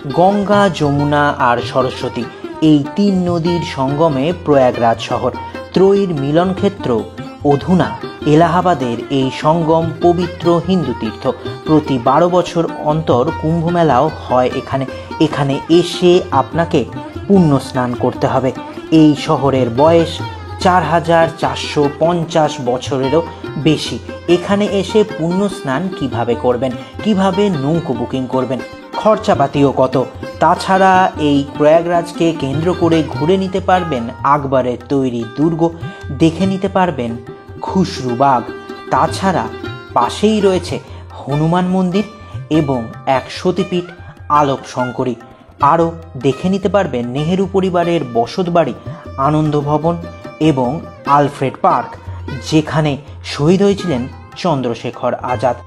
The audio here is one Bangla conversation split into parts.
গঙ্গা, যমুনা আর সরস্বতী এই তিন নদীর সঙ্গমে প্রয়াগরাজ শহর, ত্রয়ীর মিলনক্ষেত্র। অধুনা এলাহাবাদের এই সঙ্গম পবিত্র হিন্দু তীর্থ। প্রতি 12 বছর অন্তর কুম্ভমেলাও হয় এখানে। এখানে এসে আপনাকে পুণ্য স্নান করতে হবে। এই শহরের বয়স 4450 বছরেরও বেশি। এখানে এসে পুণ্য স্নান কিভাবে করবেন, কিভাবে নৌকো বুকিং করবেন, খরচাপাতিও কত। তাছাড়া এই প্রয়াগরাজকে কেন্দ্র করে ঘুরে নিতে পারবেন আকবরের তৈরি দুর্গ, দেখে নিতে পারবেন খুসরুবাগ। তাছাড়া পাশেই রয়েছে হনুমান মন্দির এবং এক সতীপীঠ আলোক শঙ্করী। আরও দেখে নিতে পারবেন নেহেরু পরিবারের বসতবাড়ি, আনন্দ ভবন এবং আলফ্রেড পার্ক, যেখানে শহীদ হয়েছিলেন চন্দ্রশেখর আজাদ।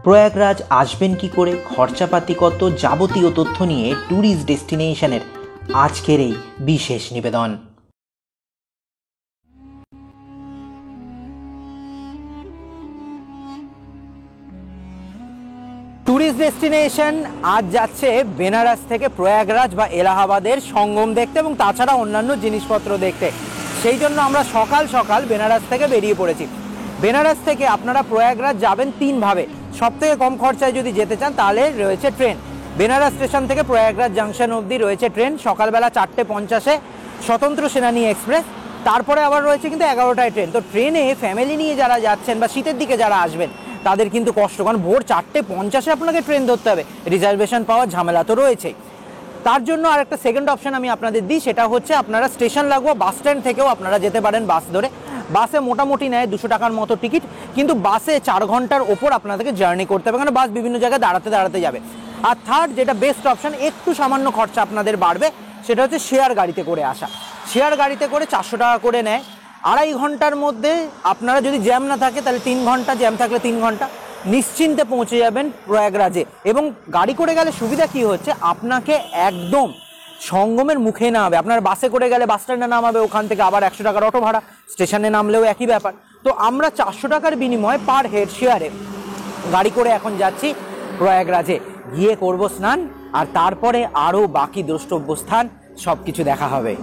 প্রয়াগরাজ আসবেন কি করে, খরচাপাতি কত, যাবতীয় তথ্য নিয়ে ট্যুরিস্ট ডেস্টিনেশনের আজকের এই বিশেষ নিবেদন। ট্যুরিস্ট ডেস্টিনেশন আজ যাচ্ছে বেনারস থেকে প্রয়াগরাজ বা এলাহাবাদের সঙ্গম দেখতে এবং তাছাড়া অন্যান্য জিনিসপত্র দেখতে। সেই জন্য আমরা সকাল সকাল বেনারস থেকে বেরিয়ে পড়েছি। বেনারস থেকে আপনারা প্রয়াগরাজ যাবেন তিনভাবে। সবথেকে কম খরচায় যদি যেতে চান তাহলে রয়েছে ট্রেন। বেনারস স্টেশন থেকে প্রয়াগরাজ জাংশন অবধি রয়েছে ট্রেন, সকালবেলা 4:50-এ স্বতন্ত্র সেনানী এক্সপ্রেস। তারপরে আবার রয়েছে কিন্তু 11টায় ট্রেন। তো ট্রেনে ফ্যামিলি নিয়ে যারা যাচ্ছেন বা শীতের দিকে যারা আসবেন তাদের কিন্তু কষ্ট, কারণ ভোর 4:50-এ আপনাকে ট্রেন ধরতে হবে, রিজার্ভেশন পাওয়ার ঝামেলা তো রয়েছে। তার জন্য আর একটা সেকেন্ড অপশন আমি আপনাদের দিই, সেটা হচ্ছে আপনারা স্টেশন লাগোয়া বাস স্ট্যান্ড থেকেও আপনারা যেতে পারেন বাস ধরে। বাসে মোটামুটি নেয় 200 টাকার মতো টিকিট, কিন্তু বাসে 4 ঘন্টার ওপর আপনাদেরকে জার্নি করতে হবে, কারণ বাস বিভিন্ন জায়গায় দাঁড়াতে দাঁড়াতে যাবে। আর থার্ড, যেটা বেস্ট অপশন, একটু সামান্য খরচা আপনাদের বাড়বে, সেটা হচ্ছে শেয়ার গাড়িতে করে আসা। শেয়ার গাড়িতে করে 400 টাকা করে নেয়। 2.5 ঘন্টার মধ্যে আপনারা যদি জ্যাম না থাকে তাহলে 3 ঘন্টা, জ্যাম থাকলে 3 ঘন্টা নিশ্চিন্তে পৌঁছে যাবেন প্রয়াগরাজে। এবং গাড়ি করে গেলে সুবিধা কি হচ্ছে, আপনাকে একদম সঙ্গমের মুখে নামাবে। আপনার বাসে করে গেলে বাস স্ট্যান্ডে নামাবে, ওখান থেকে আবার 100 টাকার অটো ভাড়া, স্টেশনে নামলেও একই ব্যাপার। তো আমরা 400 টাকার বিনিময়ে পার হেড শেয়ারে গাড়ি করে এখন যাচ্ছি প্রয়াগরাজে, গিয়ে করব স্নান, আর তারপরে আরও বাকি দ্রষ্টব্য স্থান সব কিছু দেখা হবে।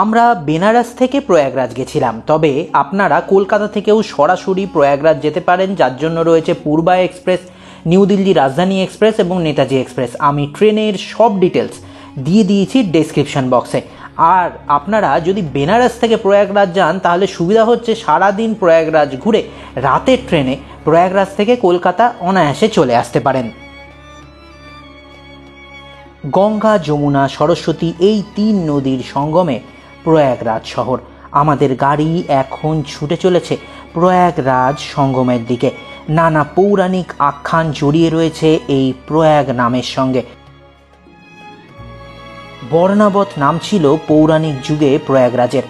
আমরা বেনারস থেকে প্রয়াগরাজ গেছিলাম, তবে আপনারা কলকাতা থেকেও সরাসরি প্রয়াগরাজ যেতে পারেন, যার জন্য রয়েছে পূর্বা এক্সপ্রেস, নিউ দিল্লি রাজধানী এক্সপ্রেস এবং নেতাজি এক্সপ্রেস। আমি ট্রেনের সব ডিটেলস দিয়ে দিয়েছি ডেসক্রিপশন বক্সে। আর আপনারা যদি বেনারস থেকে প্রয়াগরাজ যান তাহলে সুবিধা হচ্ছে সারাদিন প্রয়াগরাজ ঘুরে রাতের ট্রেনে প্রয়াগরাজ থেকে কলকাতা অনায়াসে চলে আসতে পারেন। গঙ্গা, যমুনা, সরস্বতী এই 3 নদীর সঙ্গমে প্রয়াগরাজ শহর। আমাদের গাড়ি এখন ছুটে চলেছে প্রয়াগরাজ সঙ্গমের দিকে। নানা পৌরাণিক আখ্যান জড়িয়ে রয়েছে এই প্রয়াগ নামের সঙ্গে। বর্ণাবত নাম ছিল পৌরাণিক যুগে প্রয়াগরাজের।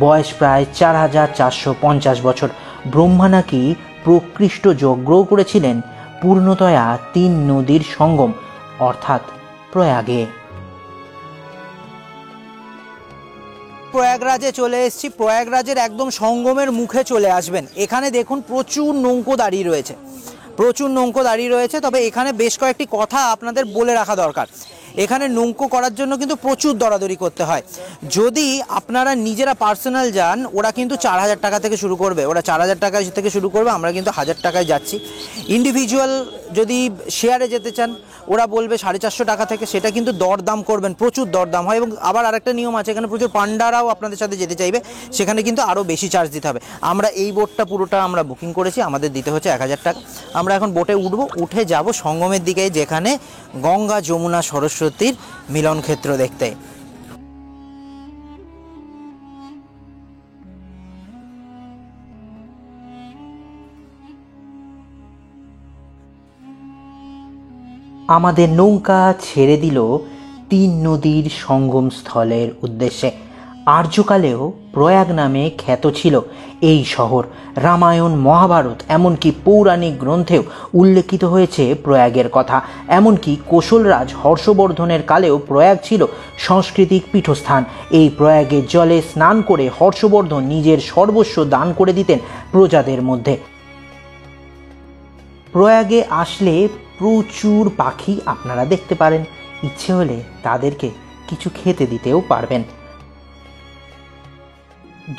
বয়স প্রায় 4450 বছর। ব্রহ্মা নাকি প্রকৃষ্ট যজ্ঞ করেছিলেন পূর্ণতয়া 3 নদীর সঙ্গম অর্থাৎ প্রয়াগে। প্রয়াগরাজে চলে এসেছি। প্রয়াগরাজের একদম সঙ্গমের মুখে চলে আসবেন। এখানে দেখুন প্রচুর নৌকো দাঁড়িয়ে রয়েছে, প্রচুর নৌকো দাঁড়িয়ে রয়েছে। তবে এখানে বেশ কয়েকটি কথা আপনাদের বলে রাখা দরকার। এখানে নৌকো করার জন্য কিন্তু প্রচুর দরাদরি করতে হয়। যদি আপনারা নিজেরা পার্সোনাল যান, ওরা কিন্তু 4000 টাকা থেকে শুরু করবে, ওরা 4000 টাকা থেকে শুরু করবে, আমরা কিন্তু 1000 টাকায় যাচ্ছি। ইন্ডিভিজুয়াল যদি শেয়ারে যেতে চান ওরা বলবে 450 টাকা থেকে, সেটা কিন্তু দরদাম করবেন, প্রচুর দরদাম হয়। এবং আবার আরেকটা নিয়ম আছে, এখানে প্রচুর পান্ডারাও আপনাদের সাথে যেতে চাইবে, সেখানে কিন্তু আরও বেশি চার্জ দিতে হবে। আমরা এই বোটটা পুরোটা আমরা বুকিং করেছি, আমাদের দিতে হচ্ছে 1000 টাকা। আমরা এখন বোটে উঠবো, উঠে যাব সঙ্গমের দিকে, যেখানে গঙ্গা, যমুনা, সরস্বতীর মিলনক্ষেত্র দেখতে। আমাদের নৌকা ছেড়ে দিল 3 নদীর সঙ্গম স্থলের উদ্দেশ্যে। আর্যকালেও প্রয়াগ নামে খ্যাত ছিল এই শহর। রামায়ণ, মহাভারত এমনকি পৌরাণিক গ্রন্থেও উল্লেখিত হয়েছে প্রয়াগের কথা। এমনকি কোশলরাজ হর্ষবর্ধনের কালেও প্রয়াগ ছিল সাংস্কৃতিক পীঠস্থান। এই প্রয়াগের জলে স্নান করে হর্ষবর্ধন নিজের সর্বস্ব দান করে দিতেন প্রজাদের মধ্যে। প্রয়াগে আসলে প্রচুর পাখি আপনারা দেখতে পারেন। ইচ্ছে হলে তাদেরকে কিছু খেতে দিতেও পারবেন।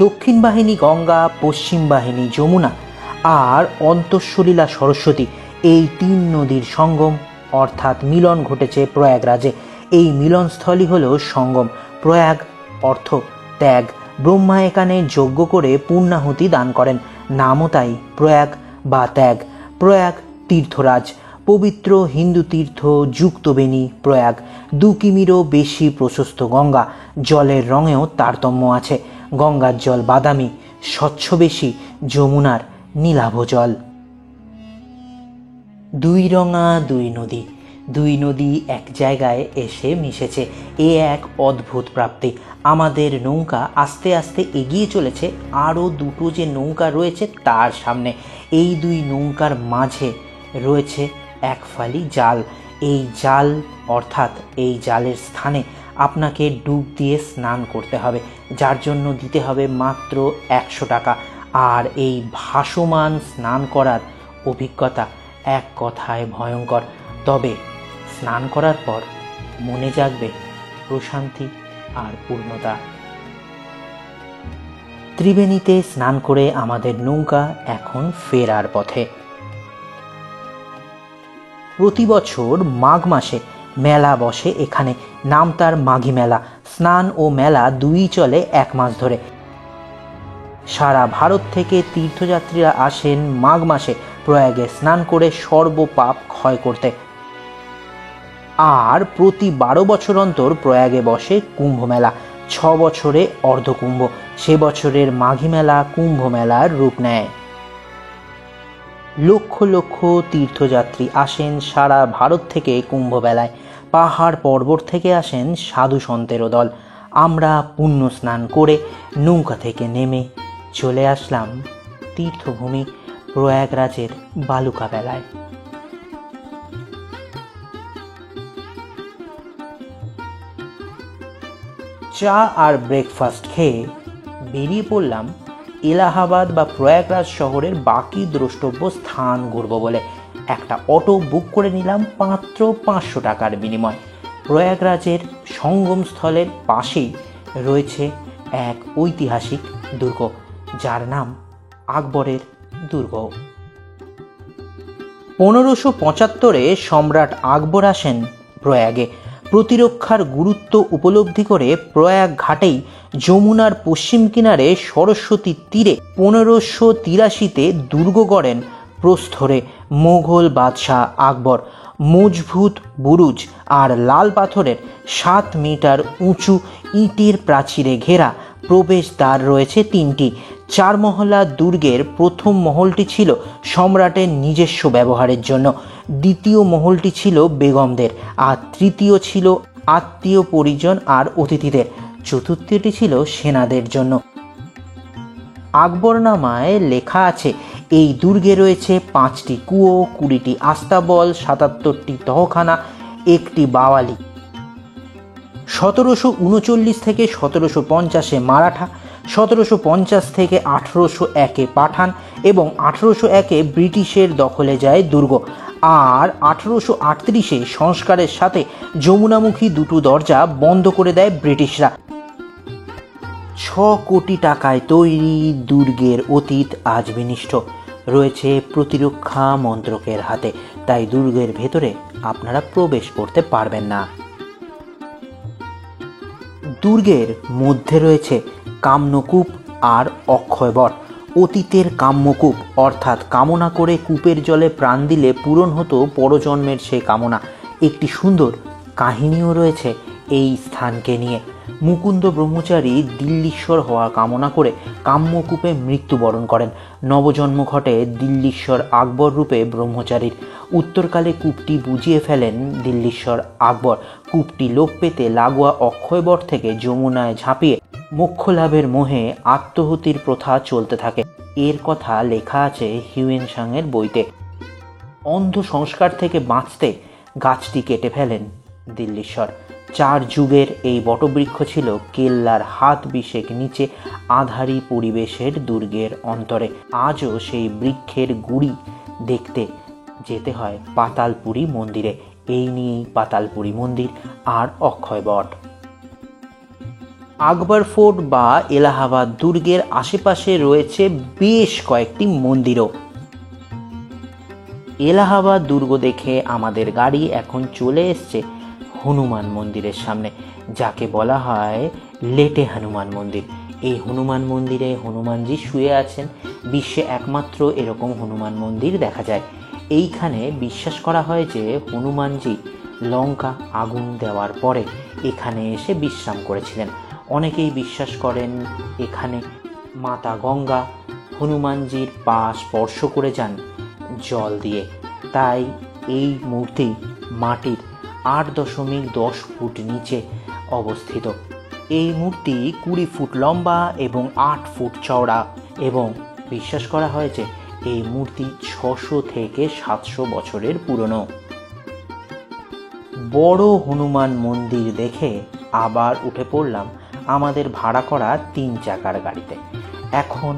দক্ষিণ বাহিনী গঙ্গা, পশ্চিম বাহিনী যমুনা আর অন্তঃসলীলা সরস্বতী, এই 3 নদীর সঙ্গম অর্থাৎ মিলন ঘটেছে প্রয়াগরাজে। এই মিলনস্থলই হল সঙ্গম। প্রয়াগ অর্থ ত্যাগ। ব্রহ্মা এখানে যজ্ঞ করে পূর্ণাহুতি দান করেন, নামও তাই প্রয়াগ বা ত্যাগ। প্রয়াগ তীর্থরাজ, পবিত্র হিন্দু তীর্থ যুক্ত বেনি প্রয়াগ। 2 কিমিরও বেশি প্রশস্ত গঙ্গা, জলের রঙেও তারতম্য আছে। গঙ্গার জল বাদামি, স্বচ্ছ বেশি, যমুনার নীলাভ জল। 2 রঙা 2 নদী, 2 নদী এক জায়গায় এসে মিশেছে। এ এক অদ্ভুত প্রাপ্তি। আমাদের নৌকা আস্তে আস্তে এগিয়ে চলেছে আরও 2টো যে নৌকা রয়েছে তার সামনে। এই 2 নৌকার মাঝে রয়েছে এক ফালি জাল। এই জাল অর্থাৎ এই জালের স্থানে আপনাকে ডুব দিয়ে স্নান করতে হবে, যার জন্য দিতে হবে মাত্র 100 টাকা। আর এই ভাসমান স্নান করার অভিজ্ঞতা এক কথায় ভয়ঙ্কর। তবে স্নান করার পর মনে জাগবে প্রশান্তি আর পূর্ণতা। ত্রিবেণীতে স্নান করে আমাদের নৌকা এখন ফেরার পথে। প্রতি বছর মাঘ মাসে মেলা বসে এখানে, নাম তার মাঘী মেলা। স্নান ও মেলা 2ই চলে 1 মাস ধরে। সারা ভারত থেকে তীর্থযাত্রীরা আসেন মাঘ মাসে প্রয়াগে স্নান করে সর্বপাপ ক্ষয় করতে। আর প্রতি 12 বছর অন্তর প্রয়াগে বসে কুম্ভ মেলা। 6 বছরে অর্ধকুম্ভ। সে বছরের মাঘী মেলা কুম্ভ মেলার রূপ নেয়। লক্ষ লক্ষ তীর্থযাত্রী আসেন সারা ভারত থেকে কুম্ভ মেলায়। পাহাড় পর্বত থেকে আসেন সাধু সন্তেরও দল। আমরা পুণ্য স্নান করে নৌকা থেকে নেমে চলে আসলাম তীর্থভূমি প্রয়াগরাজের বালুকা বেলায়। চা আর ব্রেকফাস্ট খেয়ে বেরিয়ে পড়লাম এলাহাবাদ বা প্রয়াগরাজ শহরের বাকি দ্রষ্টব্য স্থান ঘুরব বলে। একটা অটো বুক করে নিলাম মাত্র 500 টাকার বিনিময়। প্রয়াগরাজের সঙ্গমস্থলের পাশেই রয়েছে এক ঐতিহাসিক দুর্গ, যার নাম আকবরের দুর্গ। 1575-এ সম্রাট আকবর আসেন প্রয়াগে। প্রতিরক্ষার গুরুত্ব উপলব্ধি করে প্রয়াগ ঘাটেই যমুনার পশ্চিম কিনারে সরস্বতীর তীরে 1583-তে দুর্গ গড়েন প্রস্তরে মোগল বাদশাহ আকবর। মজবুত বুরুজ আর লাল পাথরের 7 মিটার উঁচু ইটের প্রাচীরে ঘেরা প্রবেশদ্বার রয়েছে 3টি। 4 মহলা দুর্গের প্রথম মহলটি ছিল সম্রাটের নিজস্ব ব্যবহারের জন্য, দ্বিতীয় মহলটি ছিল বেগমদের, আর তৃতীয় ছিল আত্মীয় পরিজন আর অতিথিদের, চতুর্থটি ছিল সেনাদের জন্য। আকবরনামায় লেখা আছে এই দুর্গে রয়েছে 5টি কুয়ো, 20টি আস্তাবল, 77টি তহখানা, 1টি বাওয়ালি। 1739 থেকে 1750-এ মারাঠা, 1750 থেকে 1801-এ পাঠান এবং 1801-এ ব্রিটিশের দখলে যায় দুর্গ। আর 1838-এ সংস্কারের সাথে যমুনামুখী 2টো দরজা বন্ধ করে দেয় ব্রিটিশরা। 6 কোটি টাকায় তৈরি দুর্গের অতীত আজ বিনিষ্ট, রয়েছে প্রতিরক্ষা মন্ত্রকের হাতে। তাই দুর্গের ভেতরে আপনারা প্রবেশ করতে পারবেন না। দুর্গের মধ্যে রয়েছে কামনকূপ আর অক্ষয়বট। অতীতের কাম্যকূপ অর্থাৎ কামনা করে কূপের জলে প্রাণ দিলে পূরণ হতো পরজন্মের সে কামনা। একটি সুন্দর কাহিনীও রয়েছে এই স্থানকে নিয়ে। মুকুন্দ ব্রহ্মচারী দিল্লীশ্বর হওয়া কামনা করে কাম্যকূপে মৃত্যুবরণ করেন। নবজন্ম ঘটে দিল্লীশ্বর আকবর রূপে ব্রহ্মচারীর। উত্তরকালে কূপটি বুঝিয়ে ফেলেন দিল্লীশ্বর আকবর। কূপটি লোপ পেতে লাগোয়া অক্ষয়বট থেকে যমুনায় ঝাঁপিয়ে মোক্ষ লাভের মোহে আত্মহতির প্রথা চলতে থাকে। এর কথা লেখা আছে হিউয়েনসাংয়ের বইতে। অন্ধ সংস্কার থেকে বাঁচতে গাছটি কেটে ফেলেন দিল্লীশ্বর। 4 যুগের এই বটবৃক্ষ ছিল কেল্লার হাত বিশেক নিচে আঁধারি পরিবেশের দুর্গের অন্তরে। আজও সেই বৃক্ষের গুড়ি দেখতে যেতে হয় পাতালপুরী মন্দিরে। এই নিয়েই পাতালপুরী মন্দির আর অক্ষয় বট। আকবর ফোর্ট বা এলাহাবাদ দুর্গের আশেপাশে রয়েছে বেশ কয়েকটি মন্দিরও। এলাহাবাদ দুর্গ দেখে আমাদের গাড়ি এখন চলে এসছে হনুমান মন্দিরের সামনে, যাকে বলা হয় লেটে হনুমান মন্দির। এই হনুমান মন্দিরে হনুমানজি শুয়ে আছেন। বিশ্বে একমাত্র এরকম হনুমান মন্দির দেখা যায়। এইখানে বিশ্বাস করা হয় যে হনুমানজি লঙ্কা আগুন দেওয়ার পরে এখানে এসে বিশ্রাম করেছিলেন। অনেকেই বিশ্বাস করেন এখানে মাতা গঙ্গা হনুমানজির পা স্পর্শ করে যান জল দিয়ে। তাই এই মূর্তি মাটির 8.10 ফুট নিচে অবস্থিত। এই মূর্তি 20 ফুট লম্বা এবং 8 ফুট চওড়া, এবং বিশ্বাস করা হয় যে এই মূর্তি 600 থেকে 700 বছরের পুরনো। বড় হনুমান মন্দির দেখে আবার উঠে পড়লাম আমাদের ভাড়া করা 3 চাকার গাড়িতে। এখন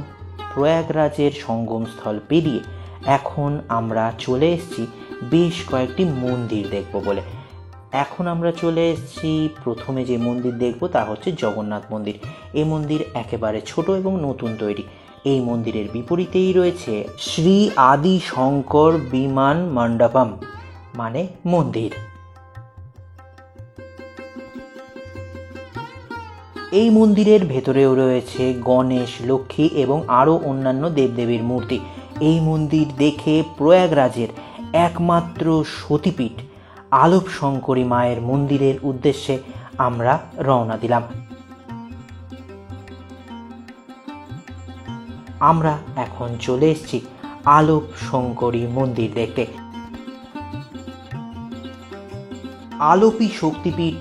প্রয়াগরাজের সঙ্গমস্থল পেরিয়ে এখন আমরা চলে এসেছি বেশ কয়েকটি মন্দির দেখব বলে। এখন আমরা চলে এসেছি প্রথমে যে মন্দির দেখব তা হচ্ছে জগন্নাথ মন্দির। এই মন্দির একেবারে ছোট এবং নতুন তৈরি। এই মন্দিরের বিপরীতেই রয়েছে শ্রী আদি শঙ্কর বিমান মণ্ডপম মানে মন্দির। এই মন্দিরের ভেতরেও রয়েছে গণেশ, লক্ষ্মী এবং আরও অন্যান্য দেবদেবীর মূর্তি। এই মন্দির দেখে প্রয়াগরাজের একমাত্র সতীপীঠ আলোপ শঙ্করী মায়ের মন্দিরের উদ্দেশ্যে আমরা রওনা দিলাম। আমরা এখন চলে এসেছি আলোপ শঙ্করী মন্দির দেখতে। আলোপী শক্তিপীঠ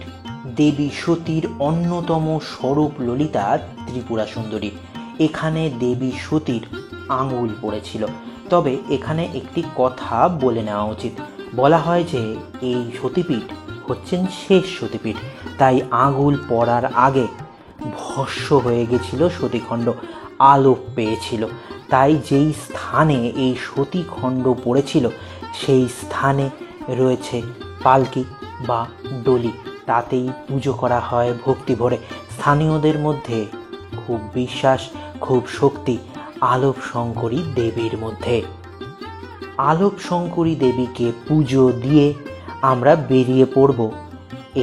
দেবী সতীর অন্যতম স্বরূপ ললিতা ত্রিপুরা সুন্দরী। এখানে দেবী সতীর আঙুল পড়েছিল। তবে এখানে একটি কথা বলে নেওয়া উচিত। বলা হয় যে এই সতীপীঠ হচ্ছেন শেষ সতীপীঠ, তাই আঙুল পড়ার আগে ভস্ম হয়ে গেছিল সতীখণ্ড, আলোপ পেয়েছিল। তাই যেই স্থানে এই সতীখণ্ড পড়েছিল সেই স্থানে রয়েছে পালকি বা ডলি, তাতেই পুজো করা হয় ভক্তি ভরে। স্থানীয়দের মধ্যে খুব বিশ্বাস, খুব শক্তি আলোপ শঙ্করী দেবীর মধ্যে। আলোপ শঙ্করী দেবীকে পুজো দিয়ে আমরা বেরিয়ে পড়ব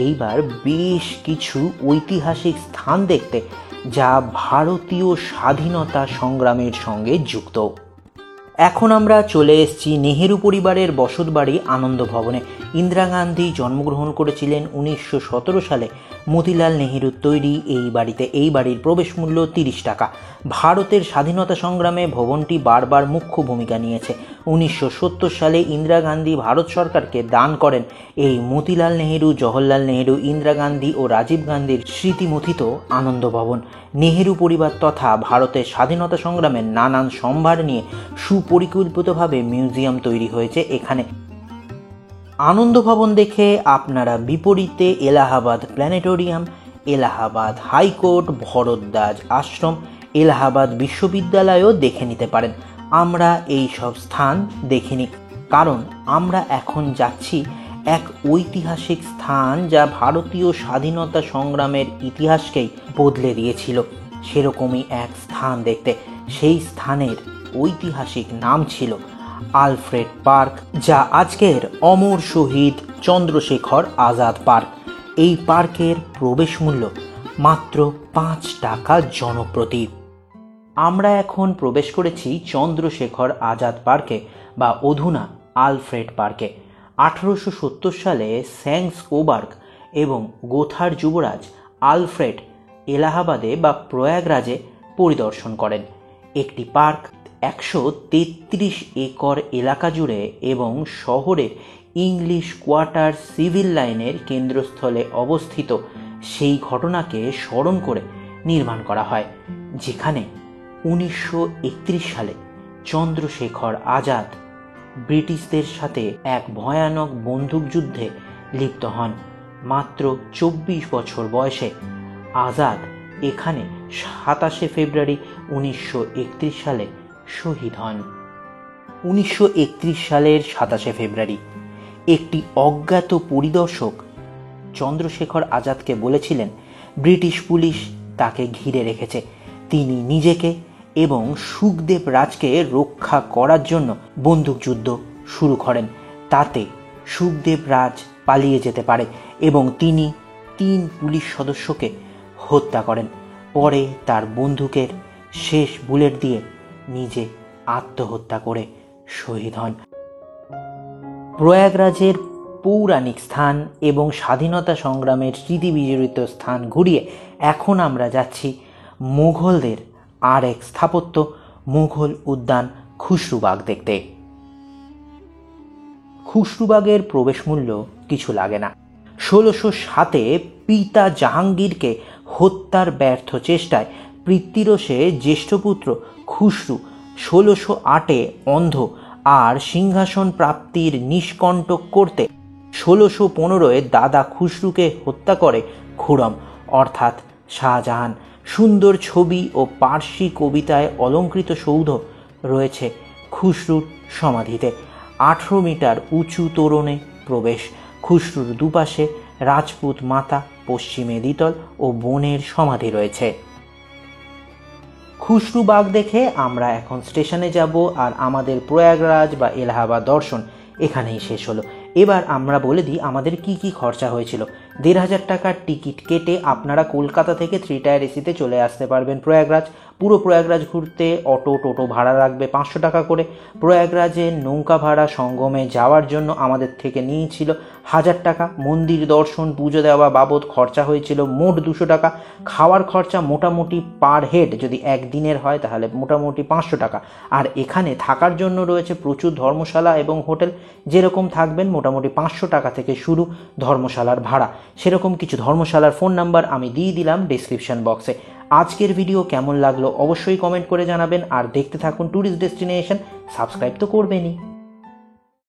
এইবার বেশ কিছু ঐতিহাসিক স্থান দেখতে, যা ভারতীয় স্বাধীনতা সংগ্রামের সঙ্গে যুক্ত। এখন আমরা চলে এসেছি নেহেরু পরিবারের বসতবাড়ি আনন্দ ভবনে। ইন্দিরা গান্ধী জন্মগ্রহণ করেছিলেন 1917 সালে। মতিলাল নেহেরুর তৈরি এই বাড়িতে। এই বাড়ির প্রবেশ মূল্য 30 টাকা। ভারতের স্বাধীনতা সংগ্রামে ভবনটি বারবার মুখ্য ভূমিকা নিয়েছে। 1970 সালে ইন্দিরা গান্ধী ভারত সরকারকে দান করেন এই মতিলাল নেহেরু, জওহরলাল নেহেরু, ইন্দিরা গান্ধী ও রাজীব গান্ধীর স্মৃতিমথিত আনন্দ ভবন। নেহেরু পরিবার তথা ভারতের স্বাধীনতা সংগ্রামের নানান সম্ভার নিয়ে সুপরিকল্পিতভাবে মিউজিয়াম তৈরি হয়েছে এখানে। আনন্দ ভবন দেখে আপনারা বিপরীতে এলাহাবাদ প্ল্যানেটোরিয়াম, এলাহাবাদ হাইকোর্ট, ভরদ্বাজ আশ্রম, এলাহাবাদ বিশ্ববিদ্যালয়ও দেখে নিতে পারেন। আমরা এই সব স্থান দেখিনি, কারণ আমরা এখন যাচ্ছি এক ঐতিহাসিক স্থান যা ভারতীয় স্বাধীনতা সংগ্রামের ইতিহাসকেই বদলে দিয়েছিল। সেরকমই এক স্থান দেখতে। সেই স্থানের ঐতিহাসিক নাম ছিল আলফ্রেড পার্ক, যা আজকের অমর শহীদ চন্দ্রশেখর আজাদ পার্ক। এই পার্কের প্রবেশ মূল্য মাত্র 5 টাকা জনপ্রতি। আমরা এখন প্রবেশ করেছি চন্দ্রশেখর আজাদ পার্কে বা অধুনা আলফ্রেড পার্কে। 1870 সালে স্যাংসকোবার্গ এবং গোথার যুবরাজ আলফ্রেড এলাহাবাদে বা প্রয়াগরাজে পরিদর্শন করেন। একটি পার্ক 133 একর এলাকা জুড়ে এবং শহরের ইংলিশ কোয়ার্টার সিভিল লাইনের কেন্দ্রস্থলে অবস্থিত, সেই ঘটনাকে স্মরণ করে নির্মাণ করা হয়, যেখানে 1931 সালে চন্দ্রশেখর আজাদ ব্রিটিশদের সাথে এক ভয়ানক বন্দুকযুদ্ধে লিপ্ত হন। মাত্র 24 বছর বয়সে আজাদ এখানে 27 ফেব্রুয়ারি 1931 সালে শহীদ হন। 1931 সালের 27শে ফেব্রুয়ারি একটি অজ্ঞাত পরিদর্শক চন্দ্রশেখর আজাদকে বলেছিলেন ব্রিটিশ পুলিশ তাকে ঘিরে রেখেছে, তিনি নিজেকে এবং সুখদেব রাজকে রক্ষা করার জন্য বন্দুকযুদ্ধ শুরু করেন। তাতে সুখদেব রাজ পালিয়ে যেতে পারে এবং তিনি 3 পুলিশ সদস্যকে হত্যা করেন। পরে তার বন্দুকের শেষ বুলেট দিয়ে নিজে আত্মহত্যা করে শহীদ হন। প্রয়াগরাজের পৌরাণিক স্থান এবং স্বাধীনতা সংগ্রামের স্মৃতি বিজড়িত স্থান ঘুরিয়ে এখন আমরা যাচ্ছি মুঘলদের আর এক স্থাপত্য মুঘল উদ্যান খুসরুবাগ দেখতে। খুসরুবাগের প্রবেশ মূল্য কিছু লাগে না। 1607-এ পিতা জাহাঙ্গীরকে হত্যার ব্যর্থ চেষ্টায় পিতৃরোষে জ্যেষ্ঠপুত্র খুসরু 1608-এ অন্ধ আর সিংহাসন প্রাপ্তির নিষ্কণ্টক করতে 1615-এ দাদা খুসরুকে হত্যা করে খুরম অর্থাৎ শাহজাহান। সুন্দর ছবি ও পার্সি কবিতায় অলঙ্কৃত সৌধ রয়েছে খুসরুর সমাধিতে। 18 মিটার উঁচু তোরণে প্রবেশ। খুসরুর দুপাশে রাজপুত মাতা, পশ্চিমে দ্বিতল ও বোনের সমাধি রয়েছে। খুসরুবাগ দেখে আমরা এখন স্টেশনে যাব, আর আমাদের প্রয়াগরাজ বা এলাহাবাদ দর্শন এখানেই শেষ হলো। এবার আমরা বলে দিই আমাদের কি কি খরচা হয়েছিল। 1500 টাকার টিকিট কেটে আপনারা কলকাতা থেকে 3 টায়ার এসিতে চলে আসতে পারবেন প্রয়াগরাজ। পুরো প্রয়াগরাজ ঘুরতে অটো টোটো ভাড়া লাগবে 500 টাকা করে। প্রয়াগরাজের নৌকা ভাড়া সঙ্গমে যাওয়ার জন্য আমাদের থেকে নিয়েছিল 1000 টাকা। মন্দির দর্শন পুজো দেওয়া বাবদ খরচা হয়েছিল মোট 200 টাকা। খাওয়ার খরচা মোটামুটি পার হেড যদি একদিনের হয় তাহলে মোটামুটি 500 টাকা। আর এখানে থাকার জন্য রয়েছে প্রচুর ধর্মশালা এবং হোটেল। যেরকম থাকবেন মোটামুটি 500 টাকা থেকে শুরু ধর্মশালার ভাড়া। সেরকম কিছু ধর্মশালার ফোন নাম্বার আমি দিয়ে দিলাম ডেসক্রিপশন বক্সে। আজকের ভিডিও কেমন লাগলো অবশ্যই কমেন্ট করে জানাবেন, আর দেখতে থাকুন ট্যুরিস্ট ডেস্টিনেশন। সাবস্ক্রাইব তো করবেনই।